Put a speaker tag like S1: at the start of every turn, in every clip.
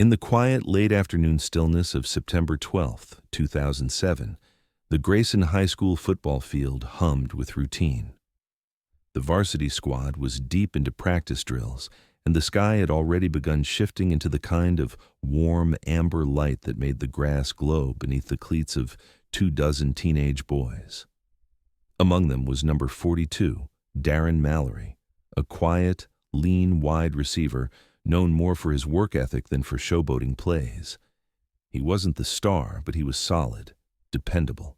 S1: In the quiet, late-afternoon stillness of September 12, 2007, the Grayson High School football field hummed with routine. The varsity squad was deep into practice drills, and the sky had already begun shifting into the kind of warm, amber light that made the grass glow beneath the cleats of 24 teenage boys. Among them was number 42, Darren Mallory, a quiet, lean, wide receiver known more for his work ethic than for showboating plays. He wasn't the star, but he was solid, dependable.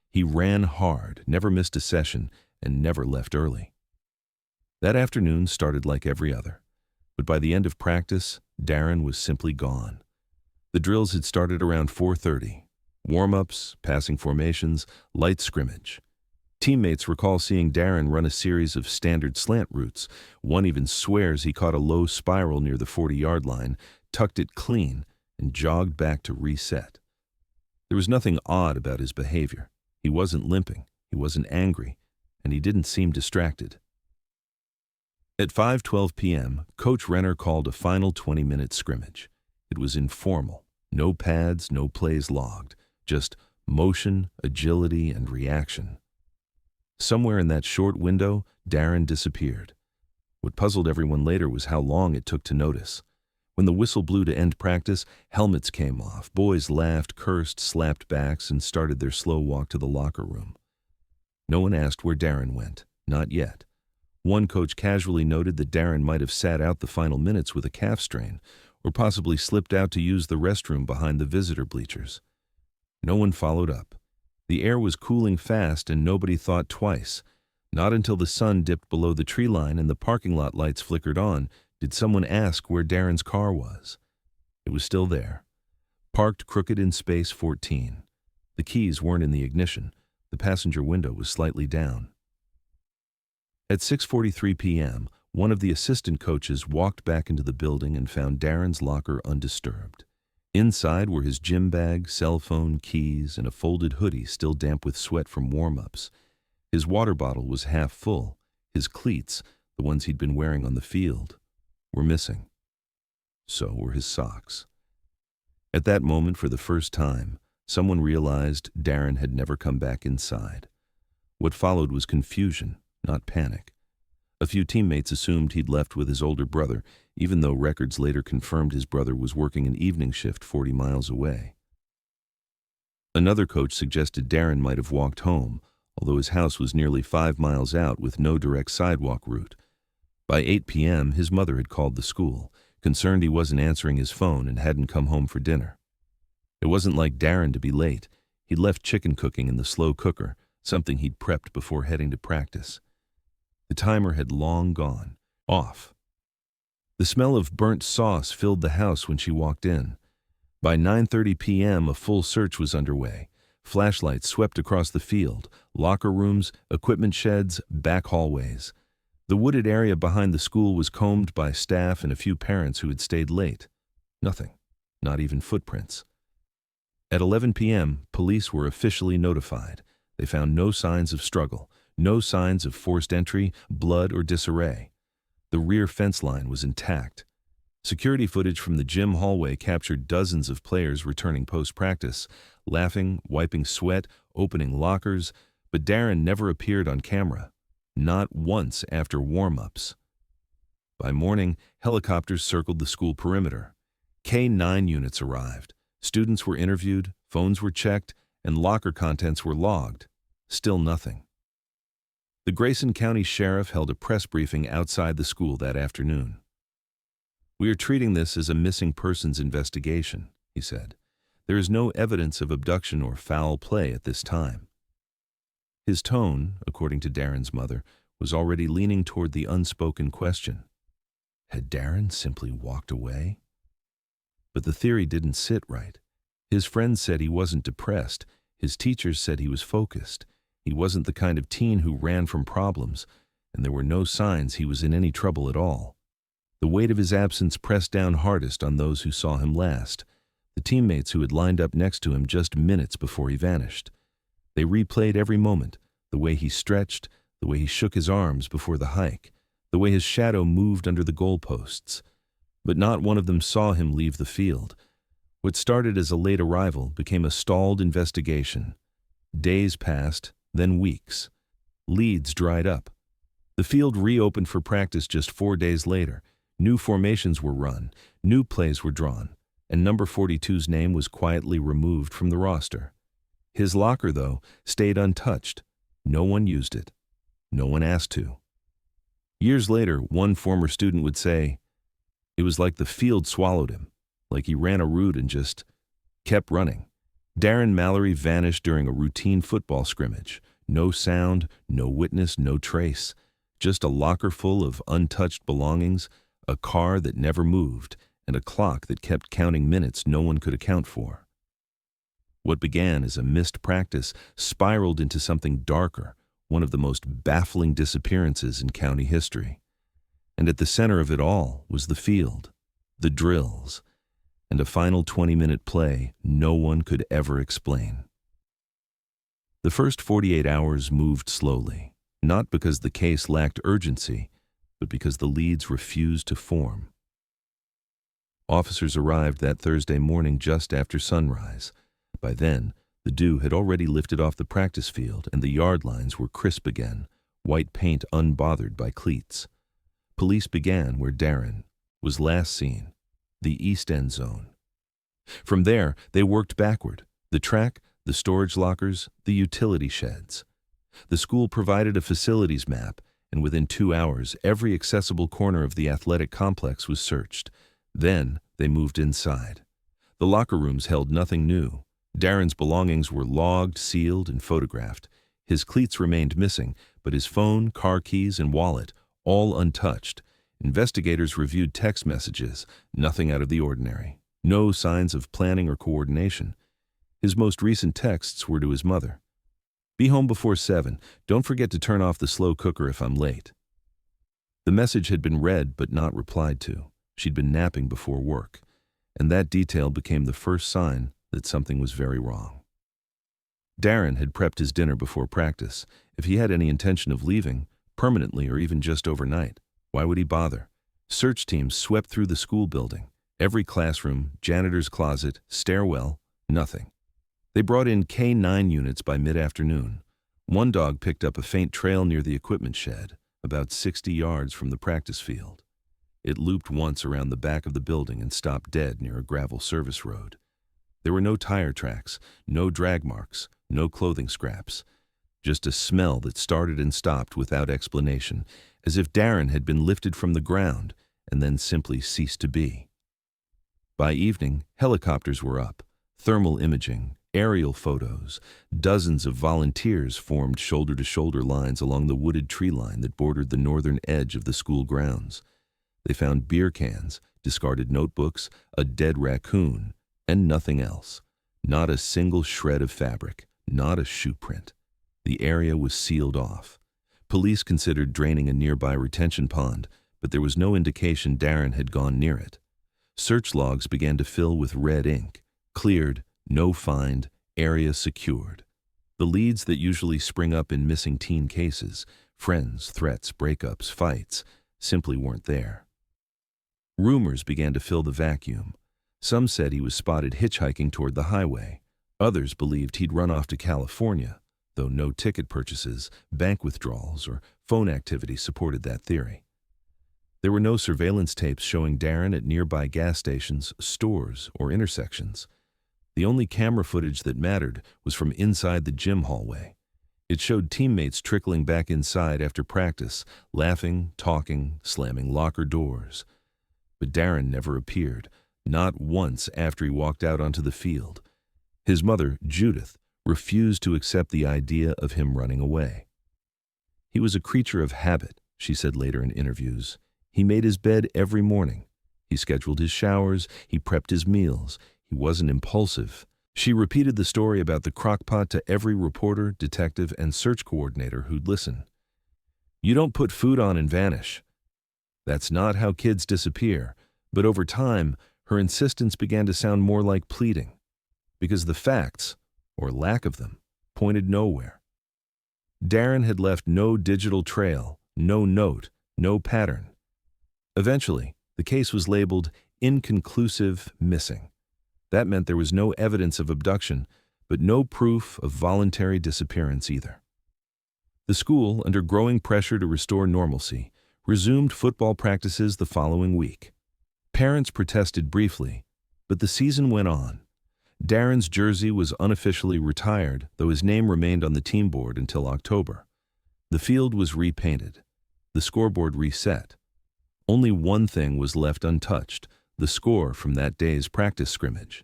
S1: He ran hard, never missed a session, and never left early. That afternoon started like every other, but by the end of practice, Darren was simply gone. The drills had started around 4:30. Warm-ups, passing formations, light scrimmage. Teammates recall seeing Darren run a series of standard slant routes. One even swears he caught a low spiral near the 40-yard line, tucked it clean, and jogged back to reset. There was nothing odd about his behavior. He wasn't limping, he wasn't angry, and he didn't seem distracted. At 5:12 p.m., Coach Renner called a final 20-minute scrimmage. It was informal. No pads, no plays logged. Just motion, agility, and reaction. Somewhere in that short window, Darren disappeared. What puzzled everyone later was how long it took to notice. When the whistle blew to end practice, helmets came off, boys laughed, cursed, slapped backs, and started their slow walk to the locker room. No one asked where Darren went, not yet. One coach casually noted that Darren might have sat out the final minutes with a calf strain, or possibly slipped out to use the restroom behind the visitor bleachers. No one followed up. The air was cooling fast and nobody thought twice. Not until the sun dipped below the tree line and the parking lot lights flickered on did someone ask where Darren's car was. It was still there, parked crooked in space 14. The keys weren't in the ignition. The passenger window was slightly down. At 6:43 p.m., one of the assistant coaches walked back into the building and found Darren's locker undisturbed. Inside were his gym bag, cell phone, keys, and a folded hoodie still damp with sweat from warm-ups. His water bottle was half full. His cleats, the ones he'd been wearing on the field, were missing. So were his socks. At that moment, for the first time, someone realized Darren had never come back inside. What followed was confusion, not panic. A few teammates assumed he'd left with his older brother, even though records later confirmed his brother was working an evening shift 40 miles away. Another coach suggested Darren might have walked home, although his house was nearly 5 miles out with no direct sidewalk route. By 8 p.m., his mother had called the school, concerned he wasn't answering his phone and hadn't come home for dinner. It wasn't like Darren to be late. He'd left chicken cooking in the slow cooker, something he'd prepped before heading to practice. The timer had long gone, off. The smell of burnt sauce filled the house when she walked in. By 9:30 p.m., a full search was underway. Flashlights swept across the field, locker rooms, equipment sheds, back hallways. The wooded area behind the school was combed by staff and a few parents who had stayed late. Nothing, not even footprints. At 11 p.m., police were officially notified. They found no signs of struggle, no signs of forced entry, blood, or disarray. The rear fence line was intact. Security footage from the gym hallway captured dozens of players returning post-practice, laughing, wiping sweat, opening lockers, but Darren never appeared on camera, not once after warm-ups. By morning, helicopters circled the school perimeter. K-9 units arrived. Students were interviewed, phones were checked, and locker contents were logged. Still nothing. The Grayson County Sheriff held a press briefing outside the school that afternoon. "We are treating this as a missing persons investigation," he said. "There is no evidence of abduction or foul play at this time." His tone, according to Darren's mother, was already leaning toward the unspoken question. Had Darren simply walked away? But the theory didn't sit right. His friends said he wasn't depressed. His teachers said he was focused. He wasn't the kind of teen who ran from problems, and there were no signs he was in any trouble at all. The weight of his absence pressed down hardest on those who saw him last, the teammates who had lined up next to him just minutes before he vanished. They replayed every moment, the way he stretched, the way he shook his arms before the hike, the way his shadow moved under the goalposts. but not one of them saw him leave the field. What started as a late arrival became a stalled investigation. Days passed, then weeks. Leads dried up. The field reopened for practice just 4 days later. New formations were run, new plays were drawn, and number 42's name was quietly removed from the roster. His locker, though, stayed untouched. No one used it. No one asked to. Years later, one former student would say, "It was like the field swallowed him, like he ran a route and just kept running." Darren Mallory vanished during a routine football scrimmage. No sound, no witness, no trace. Just a locker full of untouched belongings, a car that never moved, and a clock that kept counting minutes no one could account for. What began as a missed practice spiraled into something darker, one of the most baffling disappearances in county history. And at the center of it all was the field, the drills, and a final 20-minute play no one could ever explain. The first 48 hours moved slowly, not because the case lacked urgency, but because the leads refused to form. Officers arrived that Thursday morning just after sunrise. By then, the dew had already lifted off the practice field and the yard lines were crisp again, white paint unbothered by cleats. Police began where Darren was last seen, the East End zone. From there, they worked backward, the track, the storage lockers, the utility sheds. The school provided a facilities map, and within 2 hours, every accessible corner of the athletic complex was searched. Then, they moved inside. The locker rooms held nothing new. Darren's belongings were logged, sealed, and photographed. His cleats remained missing, but his phone, car keys, and wallet, all untouched. Investigators reviewed text messages, nothing out of the ordinary. No signs of planning or coordination. His most recent texts were to his mother. "Be home before 7. Don't forget to turn off the slow cooker if I'm late." The message had been read but not replied to. She'd been napping before work, and that detail became the first sign that something was very wrong. Darren had prepped his dinner before practice. If he had any intention of leaving, permanently or even just overnight, why would he bother? Search teams swept through the school building. Every classroom, janitor's closet, stairwell, nothing. They brought in K-9 units by mid-afternoon. One dog picked up a faint trail near the equipment shed, about 60 yards from the practice field. It looped once around the back of the building and stopped dead near a gravel service road. There were no tire tracks, no drag marks, no clothing scraps. Just a smell that started and stopped without explanation, as if Darren had been lifted from the ground and then simply ceased to be. By evening, helicopters were up, thermal imaging, aerial photos. Dozens of volunteers formed shoulder-to-shoulder lines along the wooded tree line that bordered the northern edge of the school grounds. They found beer cans, discarded notebooks, a dead raccoon, and nothing else. Not a single shred of fabric, not a shoe print. The area was sealed off. Police considered draining a nearby retention pond, but there was no indication Darren had gone near it. Search logs began to fill with red ink. Cleared, no find, area secured. The leads that usually spring up in missing teen cases, friends, threats, breakups, fights, simply weren't there. Rumors began to fill the vacuum. Some said he was spotted hitchhiking toward the highway. Others believed he'd run off to California, though no ticket purchases, bank withdrawals, or phone activity supported that theory. There were no surveillance tapes showing Darren at nearby gas stations, stores, or intersections. The only camera footage that mattered was from inside the gym hallway. It showed teammates trickling back inside after practice, laughing, talking, slamming locker doors. But Darren never appeared, not once after he walked out onto the field. His mother, Judith, refused to accept the idea of him running away. "He was a creature of habit," she said later in interviews. "He made his bed every morning. He scheduled his showers, he prepped his meals. He wasn't impulsive." She repeated the story about the crockpot to every reporter, detective, and search coordinator who'd listen. "You don't put food on and vanish." That's not how kids disappear, but over time, her insistence began to sound more like pleading, because the facts, or lack of them, pointed nowhere. Darren had left no digital trail, no note, no pattern. Eventually, The case was labeled inconclusive missing. That meant there was no evidence of abduction, but no proof of voluntary disappearance either. The school, under growing pressure to restore normalcy, resumed football practices the following week. Parents protested briefly, but the season went on. Darren's jersey was unofficially retired, though his name remained on the team board until October. The field was repainted. The scoreboard reset. Only one thing was left untouched: the score from that day's practice scrimmage.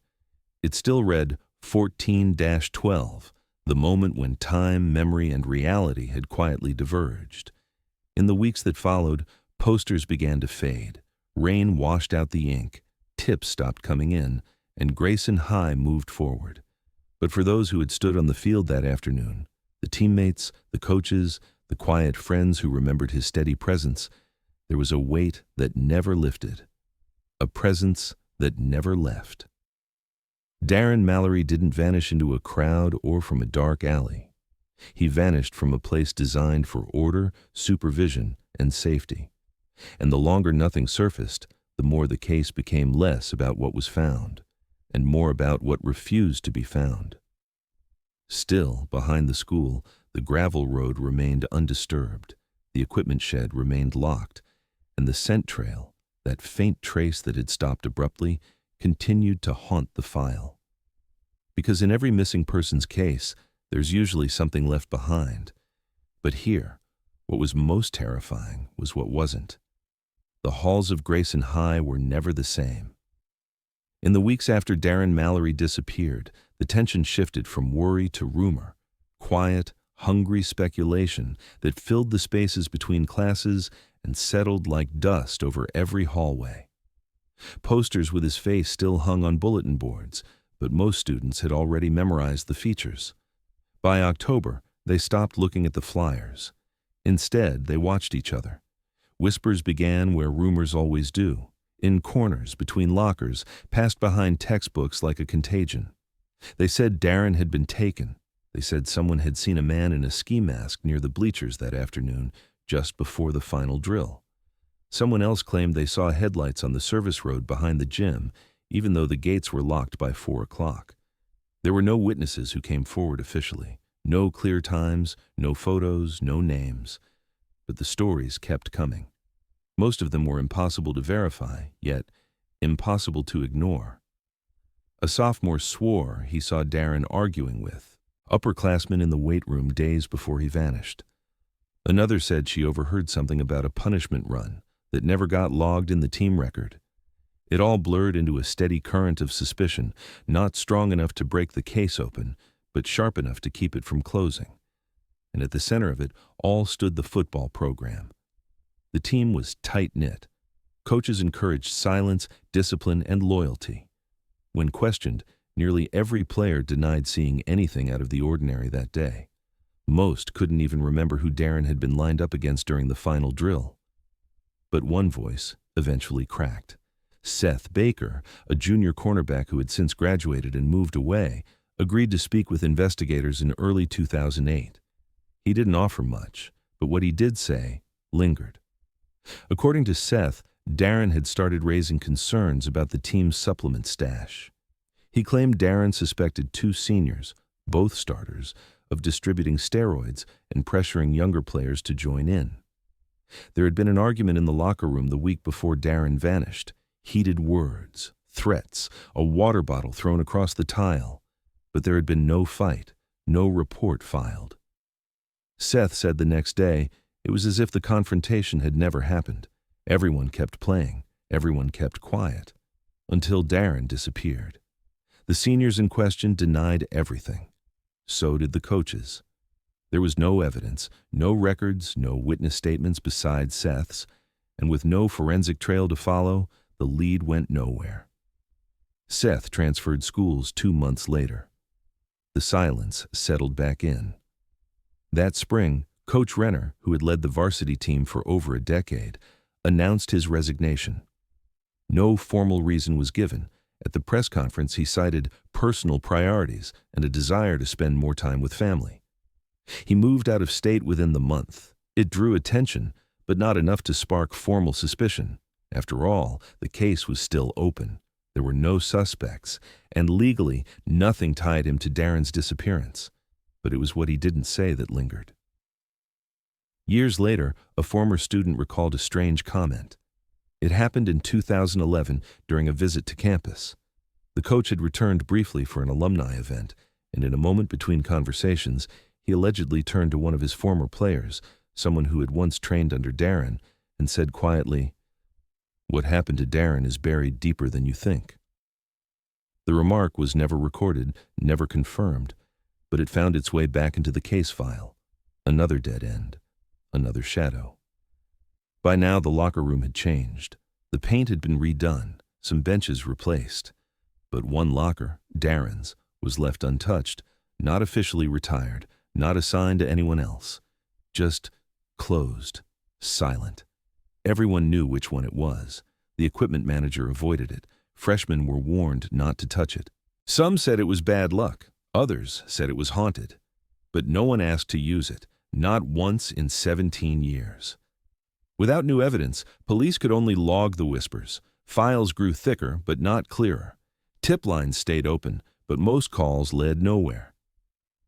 S1: It still read 14-12, the moment when time, memory, and reality had quietly diverged. In the weeks that followed, posters began to fade. Rain washed out the ink, tips stopped coming in, and Grayson High moved forward. But for those who had stood on the field that afternoon, the teammates, the coaches, the quiet friends who remembered his steady presence, there was a weight that never lifted, a presence that never left. Darren Mallory didn't vanish into a crowd or from a dark alley. He vanished from a place designed for order, supervision, and safety. And the longer nothing surfaced, the more the case became less about what was found, and more about what refused to be found. Still, behind the school, the gravel road remained undisturbed, the equipment shed remained locked, and the scent trail, that faint trace that had stopped abruptly, continued to haunt the file. Because in every missing person's case, there's usually something left behind. But here, what was most terrifying was what wasn't. The halls of Grayson High were never the same. In the weeks after Darren Mallory disappeared, the tension shifted from worry to rumor, quiet, hungry speculation that filled the spaces between classes and settled like dust over every hallway. Posters with his face still hung on bulletin boards, but most students had already memorized the features. By October, they stopped looking at the flyers. Instead, they watched each other. Whispers began where rumors always do, in corners, between lockers, passed behind textbooks like a contagion. They said Darren had been taken. They said someone had seen a man in a ski mask near the bleachers that afternoon, just before the final drill. Someone else claimed they saw headlights on the service road behind the gym, even though the gates were locked by 4 o'clock. There were no witnesses who came forward officially, no clear times, no photos, no names. But the stories kept coming. Most of them were impossible to verify, yet impossible to ignore. A sophomore swore he saw Darren arguing with upperclassmen in the weight room days before he vanished. Another said she overheard something about a punishment run that never got logged in the team record. It all blurred into a steady current of suspicion, not strong enough to break the case open, but sharp enough to keep it from closing. And at the center of it all stood the football program. The team was tight-knit. Coaches encouraged silence, discipline, and loyalty. When questioned, nearly every player denied seeing anything out of the ordinary that day. Most couldn't even remember who Darren had been lined up against during the final drill. But one voice eventually cracked. Seth Baker, a junior cornerback who had since graduated and moved away, agreed to speak with investigators in early 2008. He didn't offer much, but what he did say lingered. According to Seth, Darren had started raising concerns about the team's supplement stash. He claimed Darren suspected 2 seniors, both starters, of distributing steroids and pressuring younger players to join in. There had been an argument in the locker room the week before Darren vanished. Heated words, threats, a water bottle thrown across the tile. But there had been no fight, no report filed. Seth said the next day it was as if the confrontation had never happened. Everyone kept playing, everyone kept quiet, until Darren disappeared. The seniors in question denied everything. So did the coaches. There was no evidence, no records, no witness statements besides Seth's, and with no forensic trail to follow, the lead went nowhere. Seth transferred schools 2 months later. The silence settled back in. That spring, Coach Renner, who had led the varsity team for over a decade, announced his resignation. No formal reason was given. At the press conference, he cited personal priorities and a desire to spend more time with family. He moved out of state within the month. It drew attention, but not enough to spark formal suspicion. After all, the case was still open. There were no suspects, and legally, nothing tied him to Darren's disappearance. But it was what he didn't say that lingered. Years later, a former student recalled a strange comment. It happened in 2011 during a visit to campus. The coach had returned briefly for an alumni event, and in a moment between conversations, he allegedly turned to one of his former players, someone who had once trained under Darren, and said quietly, "What happened to Darren is buried deeper than you think." The remark was never recorded, never confirmed, but it found its way back into the case file. Another dead end, another shadow. By now, the locker room had changed. The paint had been redone, some benches replaced. But one locker, Darren's, was left untouched, not officially retired, not assigned to anyone else. Just closed, silent. Everyone knew which one it was. The equipment manager avoided it. Freshmen were warned not to touch it. Some said it was bad luck. Others said it was haunted. But no one asked to use it, not once in 17 years. Without new evidence, police could only log the whispers. Files grew thicker, but not clearer. Tip lines stayed open, but most calls led nowhere.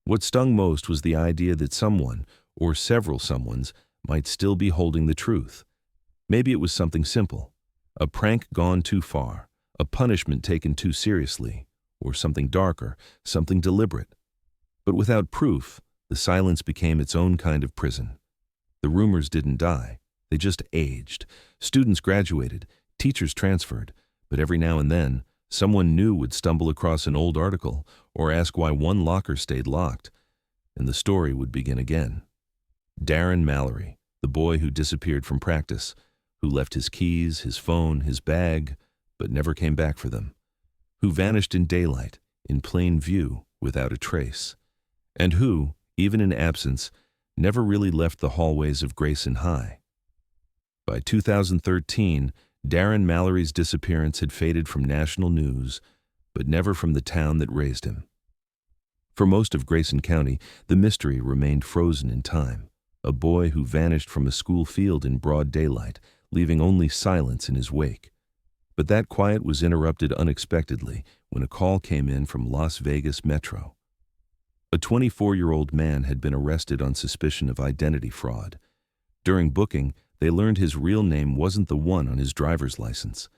S1: What stung most was the idea that someone, or several someones, might still be holding the truth. Maybe it was something simple. A prank gone too far, a punishment taken too seriously, or something darker, something deliberate. But without proof, the silence became its own kind of prison. The rumors didn't die. They just aged. Students graduated, teachers transferred, but every now and then, someone new would stumble across an old article or ask why one locker stayed locked, and the story would begin again. Darren Mallory, the boy who disappeared from practice, who left his keys, his phone, his bag, but never came back for them, who vanished in daylight, in plain view, without a trace, and who, even in absence, never really left the hallways of Grayson High. By 2013, Darren Mallory's disappearance had faded from national news, but never from the town that raised him. For most of Grayson County, the mystery remained frozen in time. A boy who vanished from a school field in broad daylight, leaving only silence in his wake. But that quiet was interrupted unexpectedly when a call came in from Las Vegas Metro. A 24-year-old man had been arrested on suspicion of identity fraud. During booking, they learned his real name wasn't the one on his driver's license.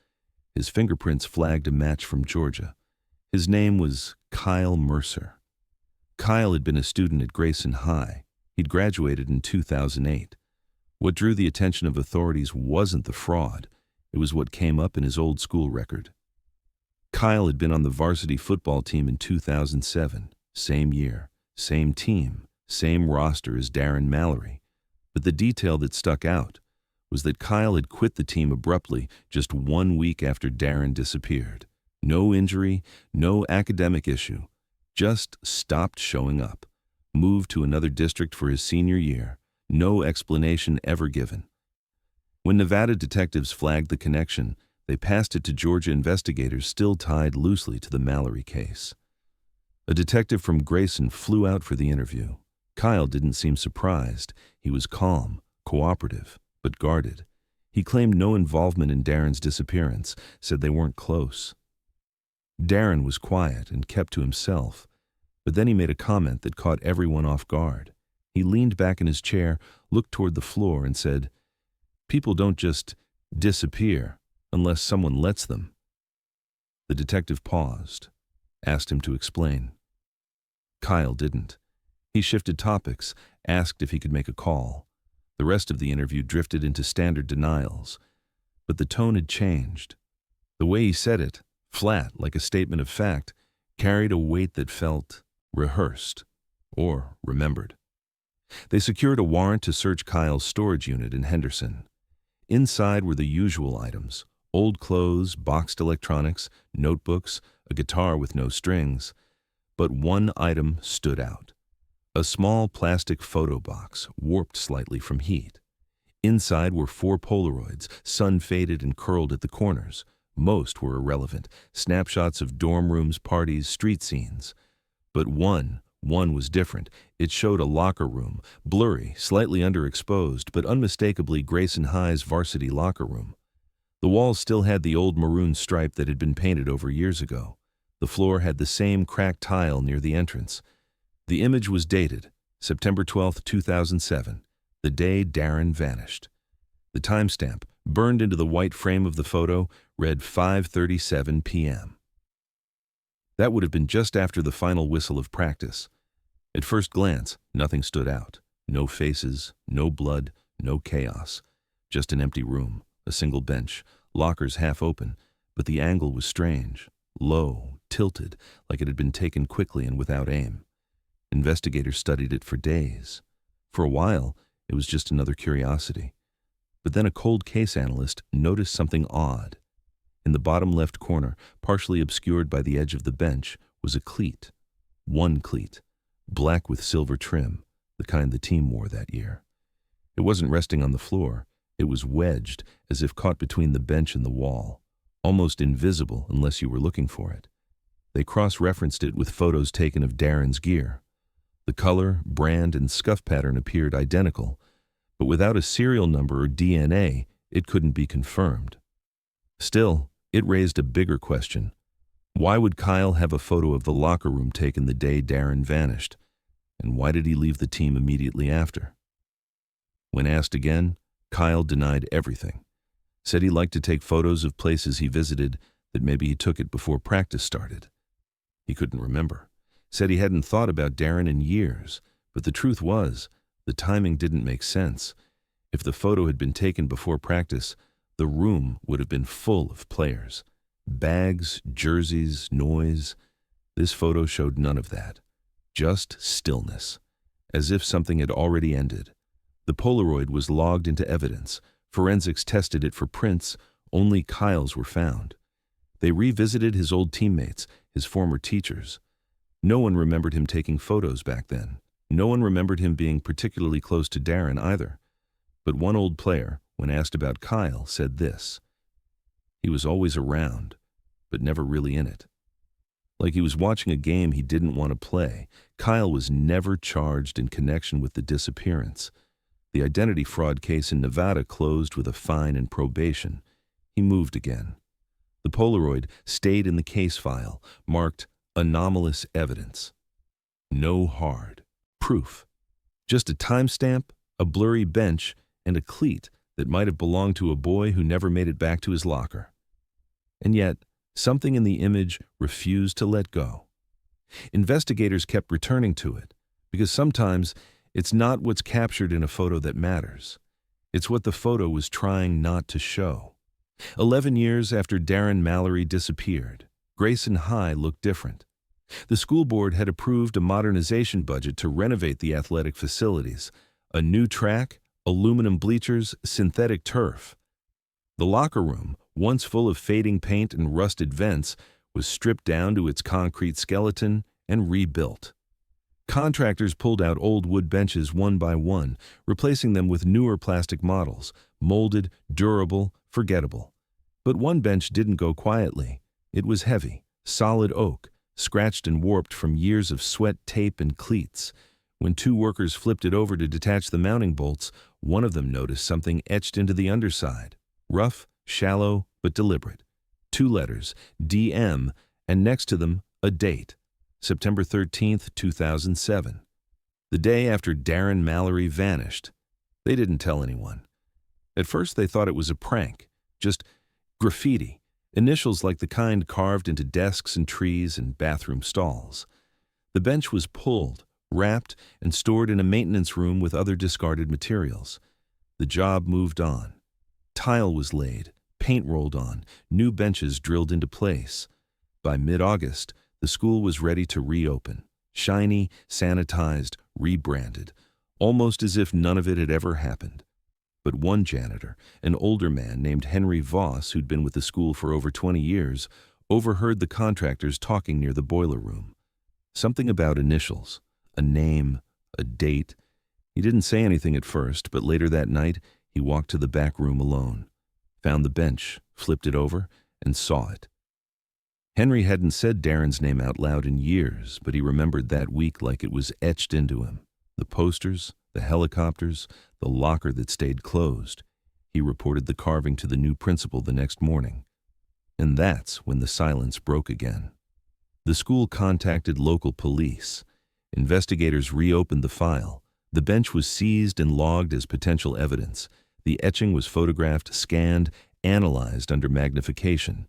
S1: His fingerprints flagged a match from Georgia. His name was Kyle Mercer. Kyle had been a student at Grayson High. He'd graduated in 2008. What drew the attention of authorities wasn't the fraud. It was what came up in his old school record. Kyle had been on the varsity football team in 2007, same year, same team, same roster as Darren Mallory. But the detail that stuck out was that Kyle had quit the team abruptly just 1 week after Darren disappeared. No injury, no academic issue, just stopped showing up. Moved to another district for his senior year, no explanation ever given. When Nevada detectives flagged the connection, they passed it to Georgia investigators still tied loosely to the Mallory case. A detective from Grayson flew out for the interview. Kyle didn't seem surprised. He was calm, cooperative, but guarded. He claimed no involvement in Darren's disappearance, said they weren't close. Darren was quiet and kept to himself, but then he made a comment that caught everyone off guard. He leaned back in his chair, looked toward the floor, and said, "People don't just disappear unless someone lets them." The detective paused, asked him to explain. Kyle didn't. He shifted topics, asked if he could make a call. The rest of the interview drifted into standard denials. But the tone had changed. The way he said it, flat like a statement of fact, carried a weight that felt rehearsed or remembered. They secured a warrant to search Kyle's storage unit in Henderson. Inside were the usual items: old clothes, boxed electronics, notebooks, a guitar with no strings. But one item stood out. A small plastic photo box, warped slightly from heat. Inside were 4 Polaroids, sun-faded and curled at the corners. Most were irrelevant, snapshots of dorm rooms, parties, street scenes. But one was different. It showed a locker room, blurry, slightly underexposed, but unmistakably Grayson High's varsity locker room. The walls still had the old maroon stripe that had been painted over years ago. The floor had the same cracked tile near the entrance. The image was dated, September 12, 2007, the day Darren vanished. The timestamp, burned into the white frame of the photo, read 5:37 p.m. That would have been just after the final whistle of practice. At first glance, nothing stood out. No faces, no blood, no chaos. Just an empty room, a single bench, lockers half open, but the angle was strange, low, tilted, like it had been taken quickly and without aim. Investigators studied it for days. For a while, it was just another curiosity. But then a cold case analyst noticed something odd. In the bottom left corner, partially obscured by the edge of the bench, was a cleat. One cleat, black with silver trim, the kind the team wore that year. It wasn't resting on the floor. It was wedged, as if caught between the bench and the wall, almost invisible unless you were looking for it. They cross-referenced it with photos taken of Darren's gear. The color, brand, and scuff pattern appeared identical, but without a serial number or DNA, it couldn't be confirmed. Still, it raised a bigger question. Why would Kyle have a photo of the locker room taken the day Darren vanished? And why did he leave the team immediately after? When asked again, Kyle denied everything. Said he liked to take photos of places he visited, that maybe he took it before practice started. He couldn't remember. Said he hadn't thought about Darren in years, but the truth was, the timing didn't make sense. If the photo had been taken before practice, the room would have been full of players. Bags, jerseys, noise. This photo showed none of that. Just stillness, as if something had already ended. The Polaroid was logged into evidence. Forensics tested it for prints. Only Kyle's were found. They revisited his old teammates, his former teachers. No one remembered him taking photos back then. No one remembered him being particularly close to Darren either. But one old player, when asked about Kyle, said this: "He was always around, but never really in it." Like he was watching a game he didn't want to play. Kyle was never charged in connection with the disappearance. The identity fraud case in Nevada closed with a fine and probation. He moved again. The Polaroid stayed in the case file, marked anomalous evidence. No hard proof. Just a timestamp, a blurry bench, and a cleat that might have belonged to a boy who never made it back to his locker. And yet, something in the image refused to let go. Investigators kept returning to it, because sometimes it's not what's captured in a photo that matters. It's what the photo was trying not to show. 11 years after Darren Mallory disappeared, Grayson High looked different. The school board had approved a modernization budget to renovate the athletic facilities. A new track, aluminum bleachers, synthetic turf. The locker room, once full of fading paint and rusted vents, was stripped down to its concrete skeleton and rebuilt. Contractors pulled out old wood benches one by one, replacing them with newer plastic models, molded, durable, forgettable. But one bench didn't go quietly. It was heavy, solid oak, scratched and warped from years of sweat, tape, and cleats. When two workers flipped it over to detach the mounting bolts, one of them noticed something etched into the underside. Rough, shallow, but deliberate. 2 letters, DM, and next to them, a date, September 13th, 2007. The day after Darren Mallory vanished. They didn't tell anyone. At first they thought it was a prank, just graffiti, initials like the kind carved into desks and trees and bathroom stalls. The bench was pulled, wrapped, and stored in a maintenance room with other discarded materials. The job moved on. Tile was laid, paint rolled on, new benches drilled into place. By mid-August, the school was ready to reopen, shiny, sanitized, rebranded, almost as if none of it had ever happened. But one janitor, an older man named Henry Voss, who'd been with the school for over 20 years, overheard the contractors talking near the boiler room. Something about initials, a name, a date. He didn't say anything at first, but later that night, he walked to the back room alone, found the bench, flipped it over, and saw it. Henry hadn't said Darren's name out loud in years, but he remembered that week like it was etched into him. The posters, the helicopters, the locker that stayed closed. He reported the carving to the new principal the next morning. And that's when the silence broke again. The school contacted local police. Investigators reopened the file. The bench was seized and logged as potential evidence. The etching was photographed, scanned, analyzed under magnification.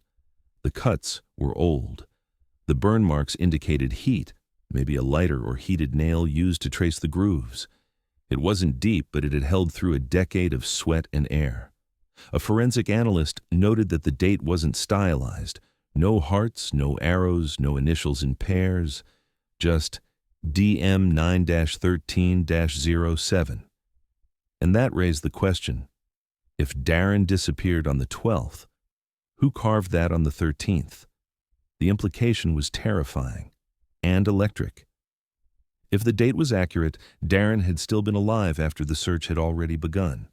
S1: The cuts were old. The burn marks indicated heat, maybe a lighter or heated nail used to trace the grooves. It wasn't deep, but it had held through a decade of sweat and air. A forensic analyst noted that the date wasn't stylized. No hearts, no arrows, no initials in pairs, just DM 9-13-07. And that raised the question, if Darren disappeared on the 12th, who carved that on the 13th? The implication was terrifying and electric. If the date was accurate, Darren had still been alive after the search had already begun.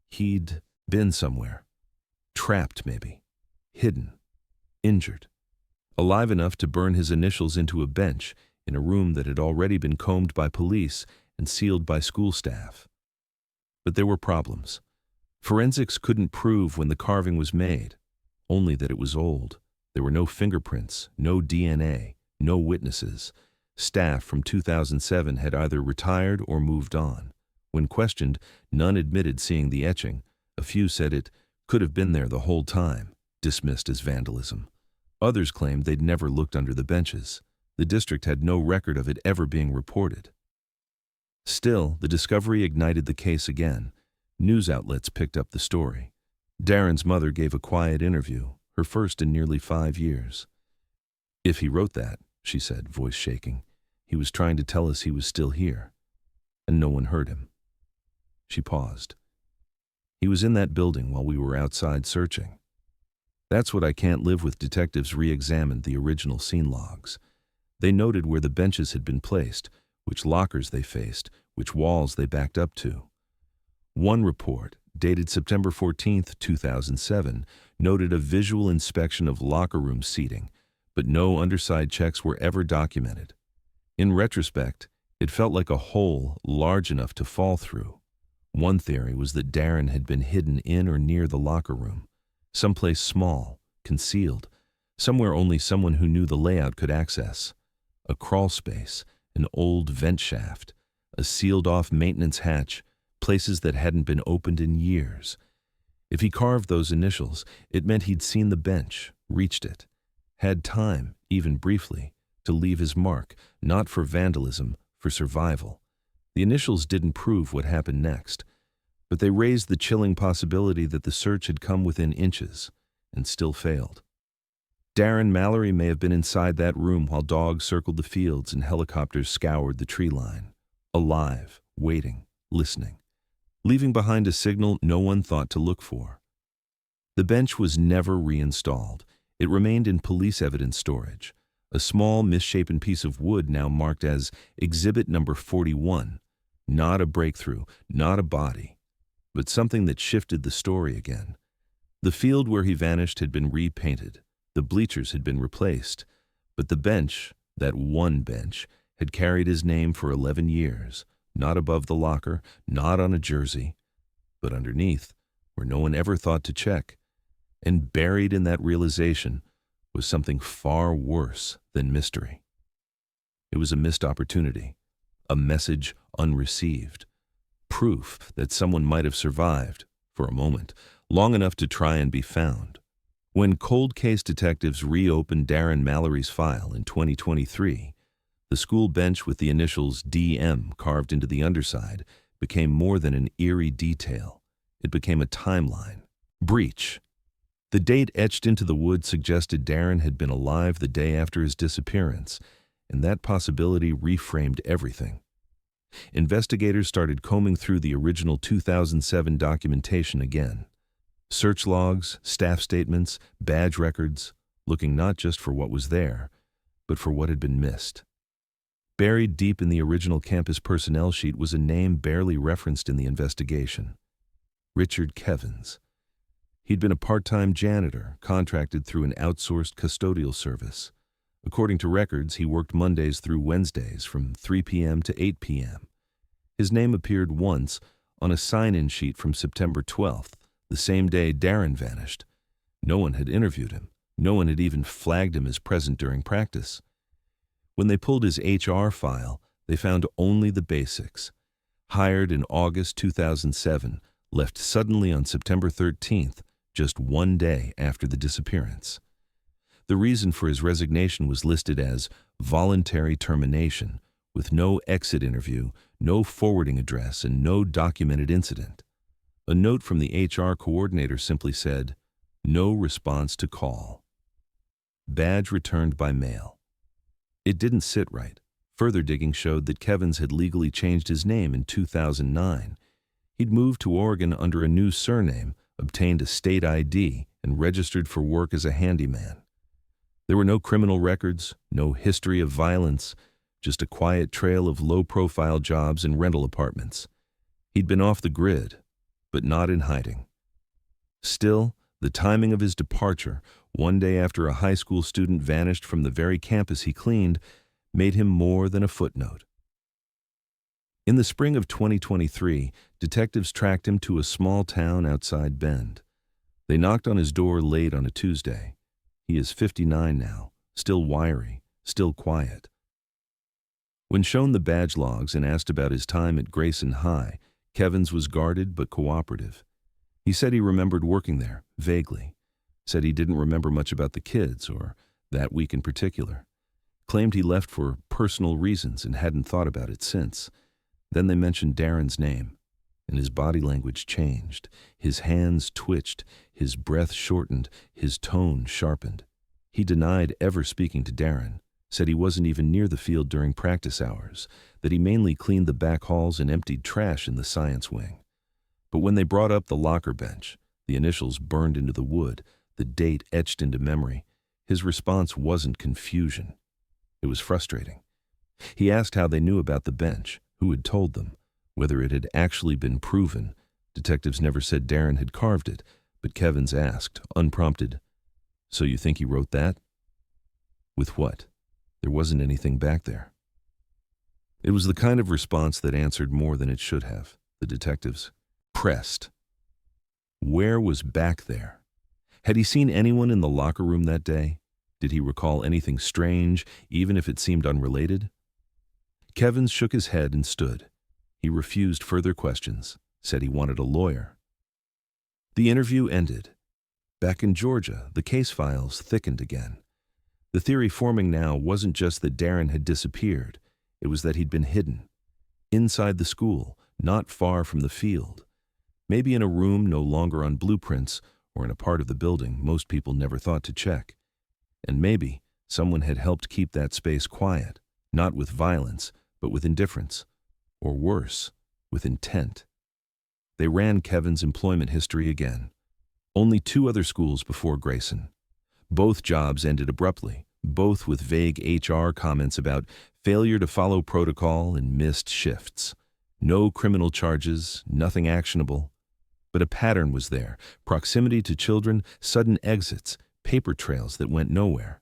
S1: He'd been somewhere. Trapped, maybe. Hidden. Injured. Alive enough to burn his initials into a bench in a room that had already been combed by police and sealed by school staff. But there were problems. Forensics couldn't prove when the carving was made, only that it was old. There were no fingerprints, no DNA, no witnesses. Staff from 2007 had either retired or moved on. When questioned, none admitted seeing the etching. A few said it could have been there the whole time, dismissed as vandalism. Others claimed they'd never looked under the benches. The district had no record of it ever being reported. Still, the discovery ignited the case again. News outlets picked up the story. Darren's mother gave a quiet interview, her first in nearly 5 years. "If he wrote that," she said, voice shaking, "he was trying to tell us he was still here." And no one heard him. She paused. "He was in that building while we were outside searching." That's what I can't live with. Detectives re-examined the original scene logs. They noted where the benches had been placed, which lockers they faced, which walls they backed up to. One report, dated September 14, 2007, noted a visual inspection of locker room seating, but no underside checks were ever documented. In retrospect, it felt like a hole large enough to fall through. One theory was that Darren had been hidden in or near the locker room, someplace small, concealed, somewhere only someone who knew the layout could access. A crawl space, an old vent shaft, a sealed-off maintenance hatch, places that hadn't been opened in years. If he carved those initials, it meant he'd seen the bench, reached it, had time, even briefly, to leave his mark, not for vandalism, for survival. The initials didn't prove what happened next, but they raised the chilling possibility that the search had come within inches and still failed. Darren Mallory may have been inside that room while dogs circled the fields and helicopters scoured the tree line, alive, waiting, listening, leaving behind a signal no one thought to look for. The bench was never reinstalled. It remained in police evidence storage, a small, misshapen piece of wood now marked as Exhibit Number 41. Not a breakthrough, not a body, but something that shifted the story again. The field where he vanished had been repainted. The bleachers had been replaced, but the bench, that one bench, had carried his name for 11 years, not above the locker, not on a jersey, but underneath, where no one ever thought to check. And buried in that realization was something far worse than mystery. It was a missed opportunity, a message unreceived, proof that someone might have survived, for a moment, long enough to try and be found. When cold case detectives reopened Darren Mallory's file in 2023, the school bench with the initials DM carved into the underside became more than an eerie detail. It became a timeline. Breach. The date etched into the wood suggested Darren had been alive the day after his disappearance, and that possibility reframed everything. Investigators started combing through the original 2007 documentation again. Search logs, staff statements, badge records, looking not just for what was there, but for what had been missed. Buried deep in the original campus personnel sheet was a name barely referenced in the investigation: Richard Kevins. He'd been a part-time janitor, contracted through an outsourced custodial service. According to records, he worked Mondays through Wednesdays from 3 p.m. to 8 p.m. His name appeared once on a sign-in sheet from September 12th, the same day Darren vanished. No one had interviewed him. No one had even flagged him as present during practice. When they pulled his HR file, they found only the basics. Hired in August 2007, left suddenly on September 13th, just one day after the disappearance. The reason for his resignation was listed as voluntary termination, with no exit interview, no forwarding address, and no documented incident. A note from the HR coordinator simply said, "No response to call." Badge returned by mail. It didn't sit right. Further digging showed that Kevins had legally changed his name in 2009. He'd moved to Oregon under a new surname, obtained a state ID, and registered for work as a handyman. There were no criminal records, no history of violence, just a quiet trail of low-profile jobs in rental apartments. He'd been off the grid, but not in hiding. Still, the timing of his departure, one day after a high school student vanished from the very campus he cleaned, made him more than a footnote. In the spring of 2023, detectives tracked him to a small town outside Bend. They knocked on his door late on a Tuesday. He is 59 now, still wiry, still quiet. When shown the badge logs and asked about his time at Grayson High, Kevins was guarded but cooperative. He said he remembered working there, vaguely. Said he didn't remember much about the kids, or that week in particular. Claimed he left for personal reasons and hadn't thought about it since. Then they mentioned Darren's name, and his body language changed. His hands twitched, his breath shortened, his tone sharpened. He denied ever speaking to Darren, said he wasn't even near the field during practice hours, that he mainly cleaned the back halls and emptied trash in the science wing. But when they brought up the locker bench, the initials burned into the wood, the date etched into memory, his response wasn't confusion. It was frustrating. He asked how they knew about the bench, who had told them, whether it had actually been proven. Detectives never said Darren had carved it, but Kevins asked, unprompted, "So you think he wrote that?" With what? There wasn't anything back there. It was the kind of response that answered more than it should have. The detectives pressed. Where was back there? Had he seen anyone in the locker room that day? Did he recall anything strange, even if it seemed unrelated? Kevins shook his head and stood. He refused further questions, said he wanted a lawyer. The interview ended. Back in Georgia, the case files thickened again. The theory forming now wasn't just that Darren had disappeared, it was that he'd been hidden. Inside the school, not far from the field. Maybe in a room no longer on blueprints, or in a part of the building most people never thought to check. And maybe someone had helped keep that space quiet, not with violence, but with indifference. Or worse, with intent. They ran Kevin's employment history again. Only 2 other schools before Grayson. Both jobs ended abruptly, both with vague HR comments about failure to follow protocol and missed shifts. No criminal charges, nothing actionable. But a pattern was there, proximity to children, sudden exits, paper trails that went nowhere.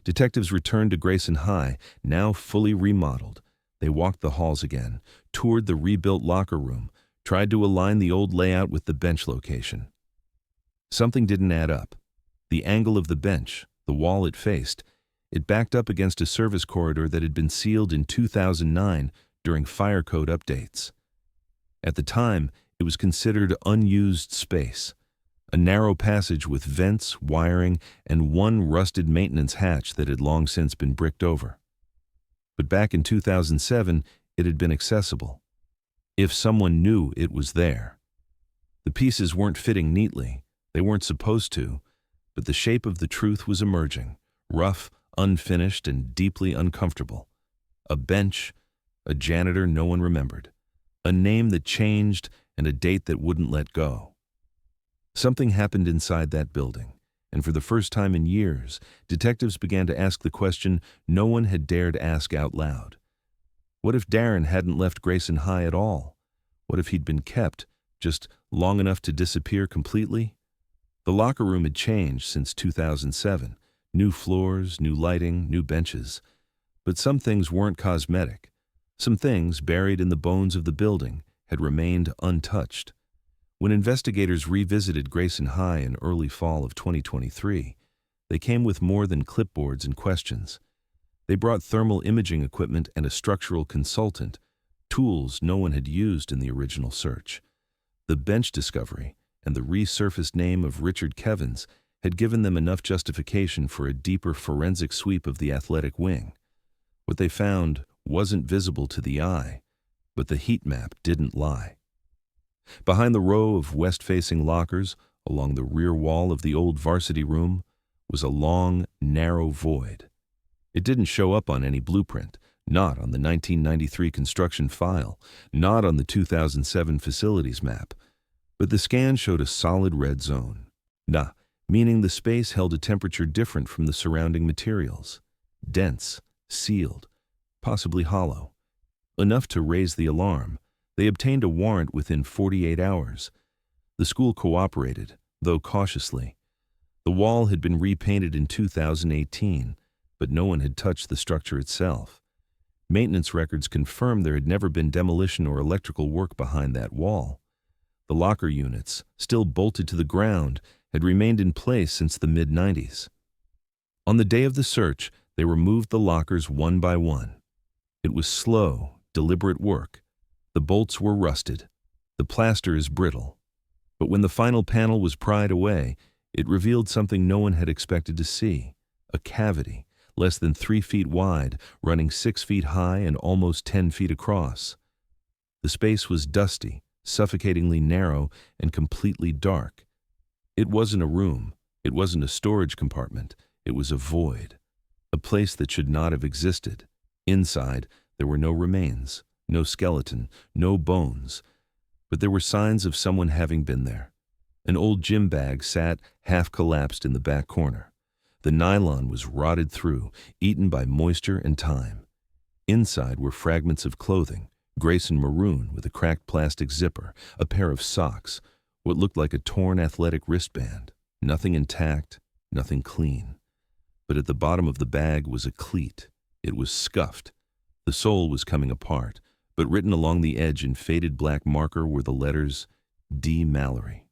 S1: Detectives returned to Grayson High, now fully remodeled. They walked the halls again, toured the rebuilt locker room, tried to align the old layout with the bench location. Something didn't add up. The angle of the bench, the wall it faced, it backed up against a service corridor that had been sealed in 2009 during fire code updates. At the time, it was considered unused space, a narrow passage with vents, wiring, and one rusted maintenance hatch that had long since been bricked over. But back in 2007, it had been accessible. If someone knew it was there. The pieces weren't fitting neatly, they weren't supposed to, but the shape of the truth was emerging, rough, unfinished, and deeply uncomfortable. A bench, a janitor no one remembered, a name that changed, and a date that wouldn't let go. Something happened inside that building, and for the first time in years, detectives began to ask the question no one had dared ask out loud. What if Darren hadn't left Grayson High at all? What if he'd been kept, just long enough to disappear completely? The locker room had changed since 2007. New floors, new lighting, new benches. But some things weren't cosmetic. Some things, buried in the bones of the building, had remained untouched. When investigators revisited Grayson High in early fall of 2023, they came with more than clipboards and questions. They brought thermal imaging equipment and a structural consultant, tools no one had used in the original search. The bench discovery and the resurfaced name of Richard Kevins had given them enough justification for a deeper forensic sweep of the athletic wing. What they found wasn't visible to the eye, but the heat map didn't lie. Behind the row of west-facing lockers, along the rear wall of the old varsity room, was a long, narrow void. It didn't show up on any blueprint, not on the 1993 construction file, not on the 2007 facilities map, but the scan showed a solid red zone. Meaning the space held a temperature different from the surrounding materials. Dense, sealed, possibly hollow. Enough to raise the alarm. They obtained a warrant within 48 hours. The school cooperated, though cautiously. The wall had been repainted in 2018, but no one had touched the structure itself. Maintenance records confirmed there had never been demolition or electrical work behind that wall. The locker units, still bolted to the ground, had remained in place since the mid-90s. On the day of the search, they removed the lockers one by one. It was slow, deliberate work. The bolts were rusted. The plaster is brittle. But when the final panel was pried away, it revealed something no one had expected to see: a cavity, less than 3 feet wide, running 6 feet high and almost 10 feet across. The space was dusty, suffocatingly narrow, and completely dark. It wasn't a room. It wasn't a storage compartment. It was a void, a place that should not have existed. Inside, there were no remains, no skeleton, no bones, but there were signs of someone having been there. An old gym bag sat half-collapsed in the back corner. The nylon was rotted through, eaten by moisture and time. Inside were fragments of clothing, Grayson maroon with a cracked plastic zipper, a pair of socks, what looked like a torn athletic wristband. Nothing intact, nothing clean. But at the bottom of the bag was a cleat. It was scuffed. The sole was coming apart, but written along the edge in faded black marker were the letters D. Mallory.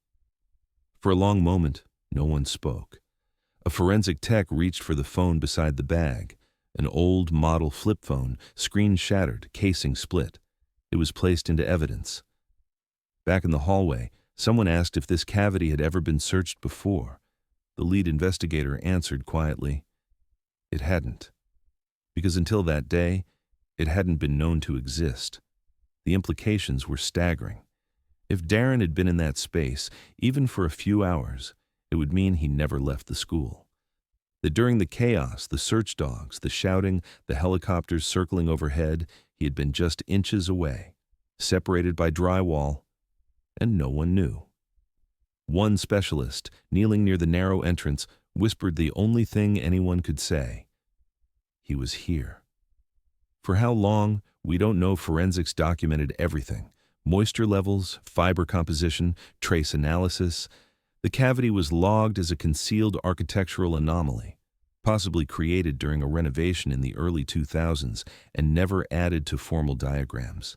S1: For a long moment, no one spoke. A forensic tech reached for the phone beside the bag, an old model flip phone, screen shattered, casing split. It was placed into evidence. Back in the hallway, someone asked if this cavity had ever been searched before. The lead investigator answered quietly, it hadn't. Because until that day, it hadn't been known to exist. The implications were staggering. If Darren had been in that space, even for a few hours, it would mean he never left the school. That during the chaos, the search dogs, the shouting, the helicopters circling overhead, he had been just inches away, separated by drywall, and no one knew. One specialist, kneeling near the narrow entrance, whispered the only thing anyone could say. He was here. For how long, we don't know. Forensics documented everything: moisture levels, fiber composition, trace analysis. The cavity was logged as a concealed architectural anomaly, possibly created during a renovation in the early 2000s and never added to formal diagrams.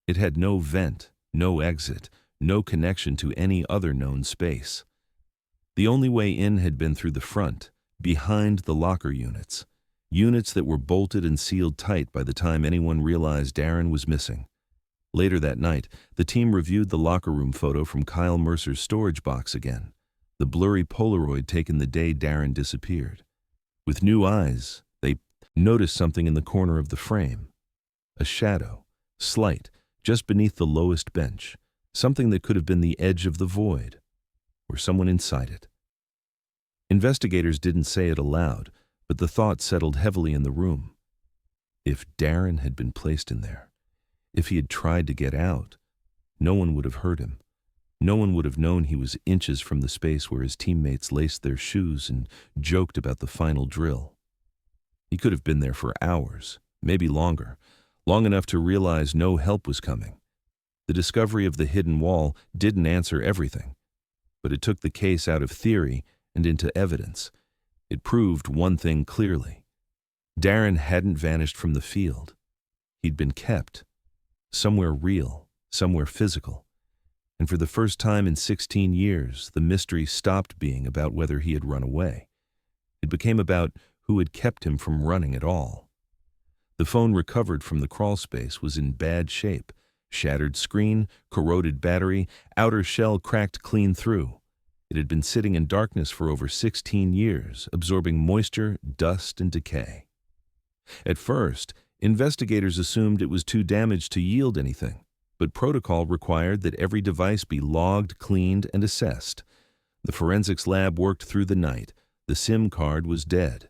S1: It had no vent, no exit, no connection to any other known space. The only way in had been through the front, behind the locker units that were bolted and sealed tight by the time anyone realized Darren was missing. Later that night, the team reviewed the locker room photo from Kyle Mercer's storage box again, the blurry Polaroid taken the day Darren disappeared. With new eyes, they noticed something in the corner of the frame. A shadow, slight, just beneath the lowest bench, something that could have been the edge of the void, or someone inside it. Investigators didn't say it aloud, but the thought settled heavily in the room. If Darren had been placed in there, if he had tried to get out, no one would have heard him. No one would have known he was inches from the space where his teammates laced their shoes and joked about the final drill. He could have been there for hours, maybe longer, long enough to realize no help was coming. The discovery of the hidden wall didn't answer everything, but it took the case out of theory and into evidence. It proved one thing clearly. Darren hadn't vanished from the field. He'd been kept. Somewhere real, somewhere physical. And for the first time in 16 years, the mystery stopped being about whether he had run away. It became about who had kept him from running at all. The phone recovered from the crawlspace was in bad shape. Shattered screen, corroded battery, outer shell cracked clean through. It had been sitting in darkness for over 16 years, absorbing moisture, dust, and decay. At first, investigators assumed it was too damaged to yield anything, but protocol required that every device be logged, cleaned, and assessed. The forensics lab worked through the night. The SIM card was dead.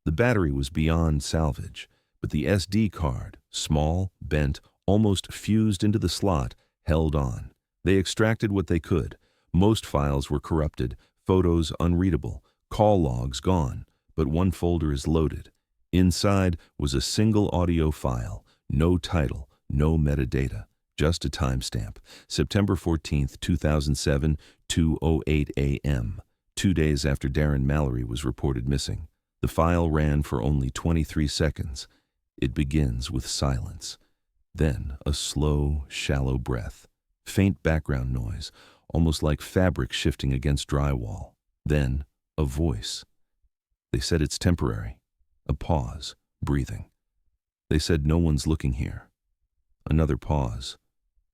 S1: The battery was beyond salvage, but the SD card, small, bent, almost fused into the slot, held on. They extracted what they could. Most files were corrupted, photos unreadable, call logs gone, but one folder is loaded. Inside was a single audio file, no title, no metadata, just a timestamp. September 14th, 2007, 2:08 a.m., 2 days after Darren Mallory was reported missing. The file ran for only 23 seconds. It begins with silence. Then a slow, shallow breath, faint background noise, almost like fabric shifting against drywall. Then a voice. They said it's temporary. A pause, breathing. They said no one's looking here. Another pause.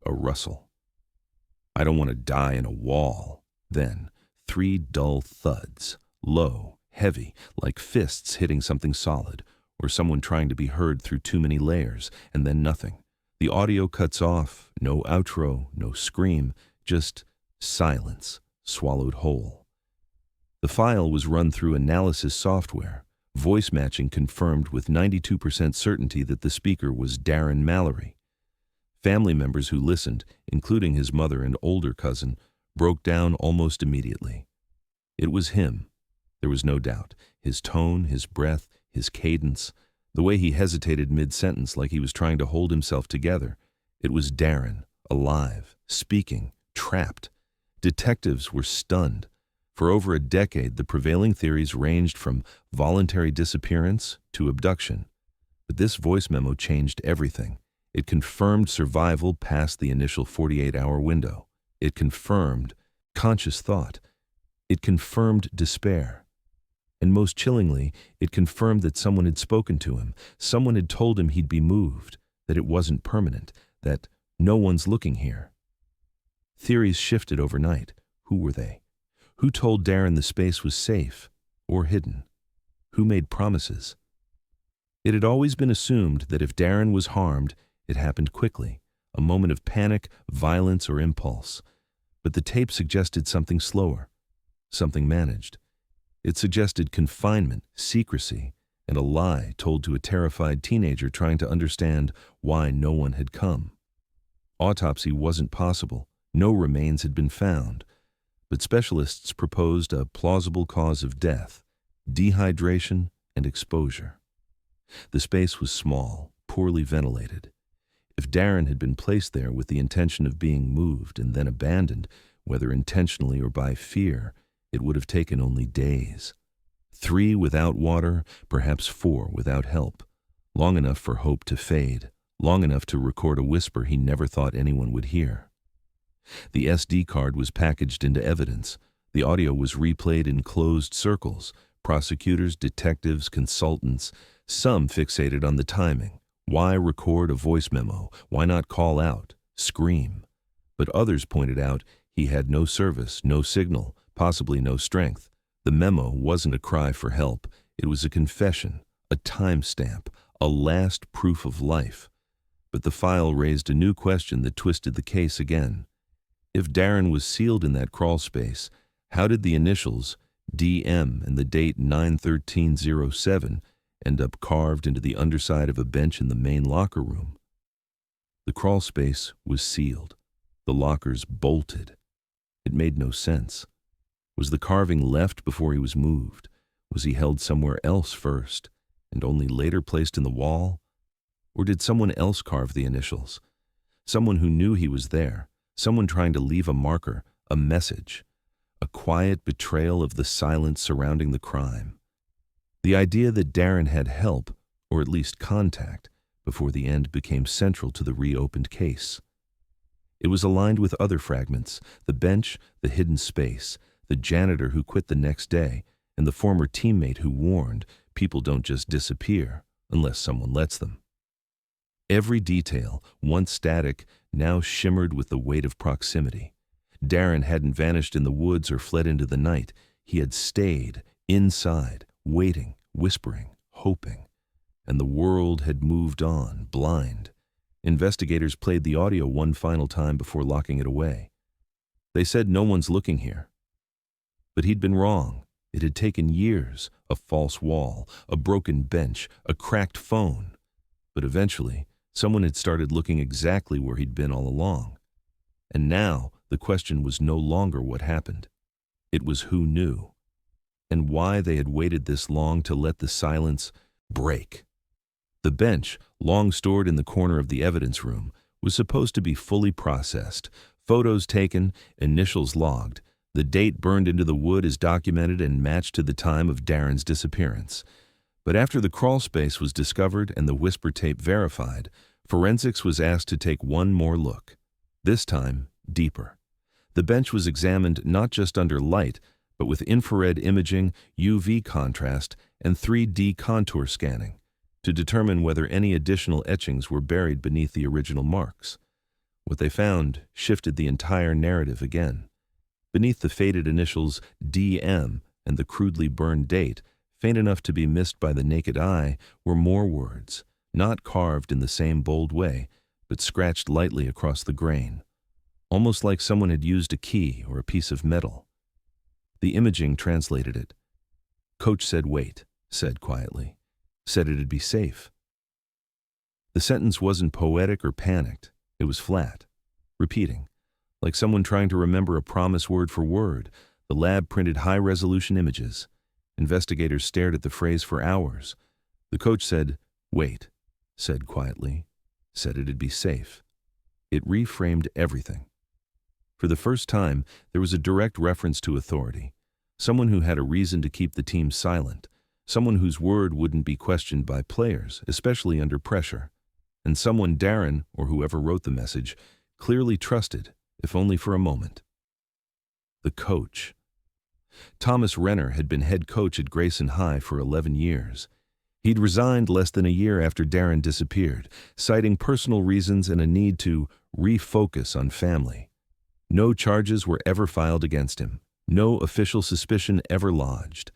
S1: A rustle. I don't want to die in a wall. Then 3 dull thuds, low, heavy, like fists hitting something solid, or someone trying to be heard through too many layers, and then nothing. The audio cuts off, no outro, no scream, just silence, swallowed whole. The file was run through analysis software. Voice matching confirmed with 92% certainty that the speaker was Darren Mallory. Family members who listened, including his mother and older cousin, broke down almost immediately. It was him. There was no doubt. His tone, his breath, his cadence, the way he hesitated mid-sentence like he was trying to hold himself together. It was Darren, alive, speaking, trapped. Detectives were stunned. For over a decade, the prevailing theories ranged from voluntary disappearance to abduction. But this voice memo changed everything. It confirmed survival past the initial 48-hour window. It confirmed conscious thought. It confirmed despair. And most chillingly, it confirmed that someone had spoken to him. Someone had told him he'd be moved, that it wasn't permanent, that no one's looking here. Theories shifted overnight. Who were they? Who told Darren the space was safe or hidden? Who made promises? It had always been assumed that if Darren was harmed, it happened quickly, a moment of panic, violence, or impulse. But the tape suggested something slower, something managed. It suggested confinement, secrecy, and a lie told to a terrified teenager trying to understand why no one had come. Autopsy wasn't possible. No remains had been found. But specialists proposed a plausible cause of death: dehydration and exposure. The space was small, poorly ventilated. If Darren had been placed there with the intention of being moved and then abandoned, whether intentionally or by fear, it would have taken only days. 3 without water, perhaps 4 without help. Long enough for hope to fade, long enough to record a whisper he never thought anyone would hear. The SD card was packaged into evidence. The audio was replayed in closed circles. Prosecutors, detectives, consultants, some fixated on the timing. Why record a voice memo? Why not call out, scream? But others pointed out he had no service, no signal, possibly no strength. The memo wasn't a cry for help. It was a confession, a timestamp, a last proof of life. But the file raised a new question that twisted the case again. If Darren was sealed in that crawl space, how did the initials DM and the date 9/13/07 end up carved into the underside of a bench in the main locker room? The crawl space was sealed. The lockers bolted. It made no sense. Was the carving left before he was moved? Was he held somewhere else first and only later placed in the wall? Or did someone else carve the initials? Someone who knew he was there. Someone trying to leave a marker, a message, a quiet betrayal of the silence surrounding the crime. The idea that Darren had help, or at least contact, before the end became central to the reopened case. It was aligned with other fragments: the bench, the hidden space, the janitor who quit the next day, and the former teammate who warned, people don't just disappear unless someone lets them. Every detail, once static, now shimmered with the weight of proximity. Darren hadn't vanished in the woods or fled into the night. He had stayed inside, waiting, whispering, hoping. And the world had moved on, blind. Investigators played the audio one final time before locking it away. They said no one's looking here. But he'd been wrong. It had taken years, a false wall, a broken bench, a cracked phone. But eventually, someone had started looking exactly where he'd been all along. And now, the question was no longer what happened. It was who knew, and why they had waited this long to let the silence break. The bench, long stored in the corner of the evidence room, was supposed to be fully processed, photos taken, initials logged. The date burned into the wood is documented and matched to the time of Darren's disappearance. But after the crawl space was discovered and the whisper tape verified, forensics was asked to take one more look. This time, deeper. The bench was examined not just under light, but with infrared imaging, UV contrast, and 3D contour scanning to determine whether any additional etchings were buried beneath the original marks. What they found shifted the entire narrative again. Beneath the faded initials DM and the crudely burned date, faint enough to be missed by the naked eye, were more words, not carved in the same bold way, but scratched lightly across the grain, almost like someone had used a key or a piece of metal. The imaging translated it. Coach said wait, said quietly, said it'd be safe. The sentence wasn't poetic or panicked. It was flat, repeating, like someone trying to remember a promise word for word. The lab printed high-resolution images. Investigators stared at the phrase for hours. The coach said, wait, said quietly, said it'd be safe. It reframed everything. For the first time, there was a direct reference to authority. Someone who had a reason to keep the team silent. Someone whose word wouldn't be questioned by players, especially under pressure. And someone Darren, or whoever wrote the message, clearly trusted, if only for a moment. The coach. Thomas Renner had been head coach at Grayson High for 11 years. He'd resigned less than a year after Darren disappeared, citing personal reasons and a need to refocus on family. No charges were ever filed against him. No official suspicion ever lodged.